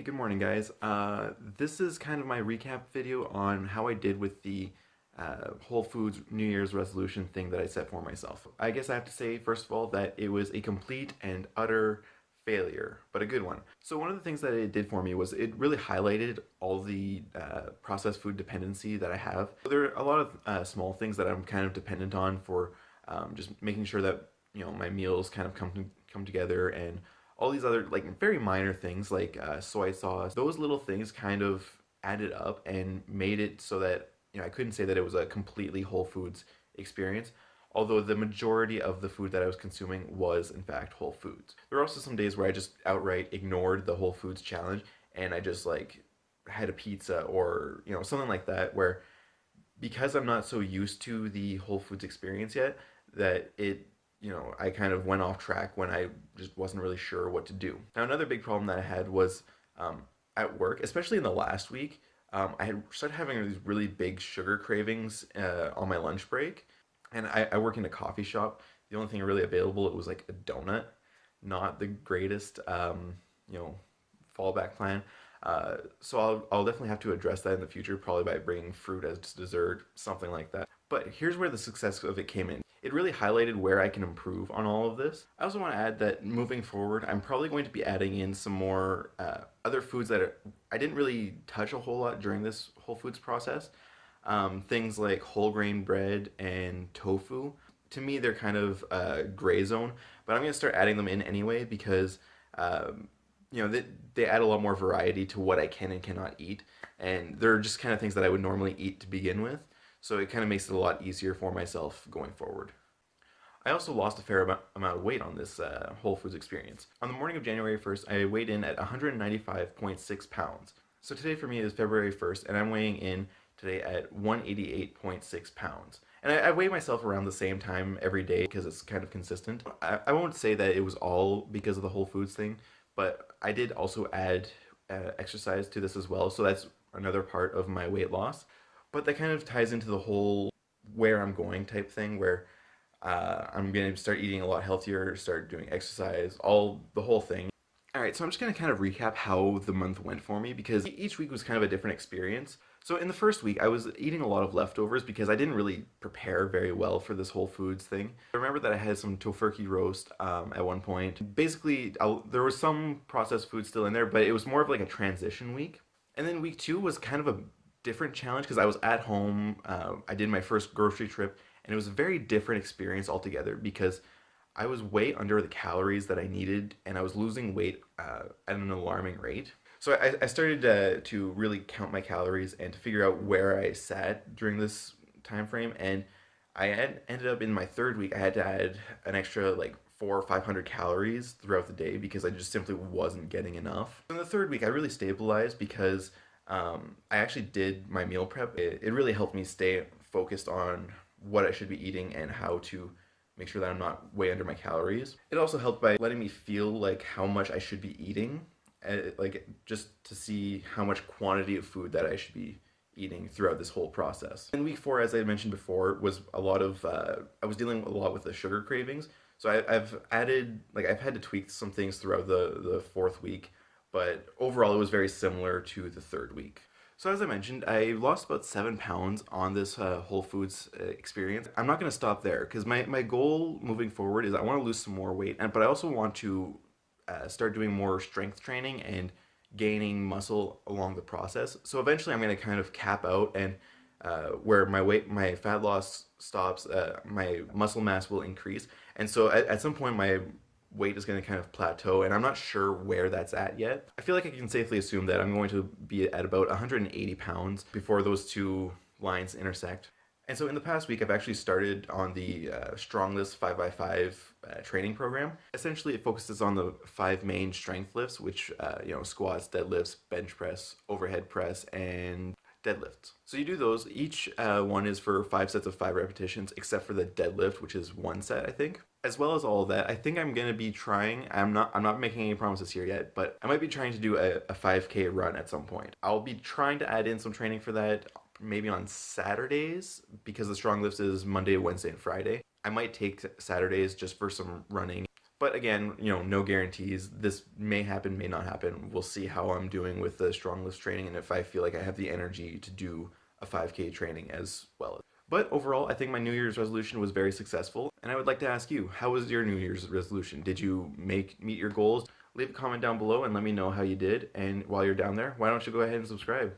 Hey, good morning, guys. This is kind of my recap video on how I did with the Whole Foods New Year's resolution thing that I set for myself. I guess I have to say, first of all, that it was a complete and utter failure, but a good one. So one of the things that it did for me was it really highlighted all the processed food dependency that I have. There are a lot of small things that I'm kind of dependent on for just making sure that my meals kind of come together, and all these other like very minor things like soy sauce. Those little things kind of added up and made it so that I couldn't say that it was a completely whole foods experience, although the majority of the food that I was consuming was in fact whole foods. There were also some days where I just outright ignored the whole foods challenge and I just like had a pizza or something like that, where because I'm not so used to the whole foods experience yet, that I kind of went off track when I just wasn't really sure what to do. Now, another big problem that I had was at work, especially in the last week. I had started having these really big sugar cravings on my lunch break, and I work in a coffee shop. The only thing really available, it was like a donut, not the greatest, fallback plan. So I'll definitely have to address that in the future, probably by bringing fruit as dessert, something like that. But here's where the success of it came in. It really highlighted where I can improve on all of this. I also want to add that moving forward, I'm probably going to be adding in some more other foods that I didn't really touch a whole lot during this Whole Foods process. Things like whole grain bread and tofu. To me, they're kind of gray zone, but I'm going to start adding them in anyway because they add a lot more variety to what I can and cannot eat, and they're just kind of things that I would normally eat to begin with. So it kind of makes it a lot easier for myself going forward. I also lost a fair amount of weight on this Whole Foods experience. On the morning of January 1st, I weighed in at 195.6 pounds. So today for me is February 1st, and I'm weighing in today at 188.6 pounds. And I weigh myself around the same time every day because it's kind of consistent. I won't say that it was all because of the Whole Foods thing, but I did also add exercise to this as well. So that's another part of my weight loss. But that kind of ties into the whole where I'm going type thing, where I'm going to start eating a lot healthier, start doing exercise, the whole thing. All right, so I'm just going to kind of recap how the month went for me because each week was kind of a different experience. So in the first week, I was eating a lot of leftovers because I didn't really prepare very well for this Whole Foods thing. I remember that I had some tofurkey roast at one point. Basically, there was some processed food still in there, but it was more of like a transition week. And then week 2 was kind of a different challenge because I was at home. I did my first grocery trip, and it was a very different experience altogether because I was way under the calories that I needed, and I was losing weight at an alarming rate. So I started to really count my calories and to figure out where I sat during this time frame, and ended up in my third week. I had to add an extra like 400 or 500 calories throughout the day because I just simply wasn't getting enough. In the third week, I really stabilized because I actually did my meal prep. It really helped me stay focused on what I should be eating and how to make sure that I'm not way under my calories. It also helped by letting me feel like how much I should be eating, like just to see how much quantity of food that I should be eating throughout this whole process. In week 4, as I mentioned before, was a lot of, I was dealing a lot with the sugar cravings. So I've had to tweak some things throughout the 4th week, but overall it was very similar to the 3rd week. So as I mentioned, I lost about 7 pounds on this Whole Foods experience. I'm not going to stop there because my goal moving forward is I want to lose some more weight, but I also want to start doing more strength training and gaining muscle along the process. So eventually I'm going to kind of cap out, and where my fat loss stops, my muscle mass will increase. And so at some point my weight is going to kind of plateau, and I'm not sure where that's at yet. I feel like I can safely assume that I'm going to be at about 180 pounds before those two lines intersect. And so in the past week, I've actually started on the StrongLifts 5x5 training program. Essentially, it focuses on the 5 main strength lifts, which, squats, deadlifts, bench press, overhead press, and deadlifts. So you do those. Each one is for 5 sets of 5 repetitions, except for the deadlift, which is 1 set, I think. As well as all of that, I think I'm going to be trying, I'm not making any promises here yet, but I might be trying to do a 5K run at some point. I'll be trying to add in some training for that maybe on Saturdays because the StrongLifts is Monday, Wednesday, and Friday. I might take Saturdays just for some running. But again, no guarantees. This may happen, may not happen. We'll see how I'm doing with the strong lifts training and if I feel like I have the energy to do a 5K training as well. But overall, I think my New Year's resolution was very successful. And I would like to ask you, how was your New Year's resolution? Did you meet your goals? Leave a comment down below and let me know how you did. And while you're down there, why don't you go ahead and subscribe?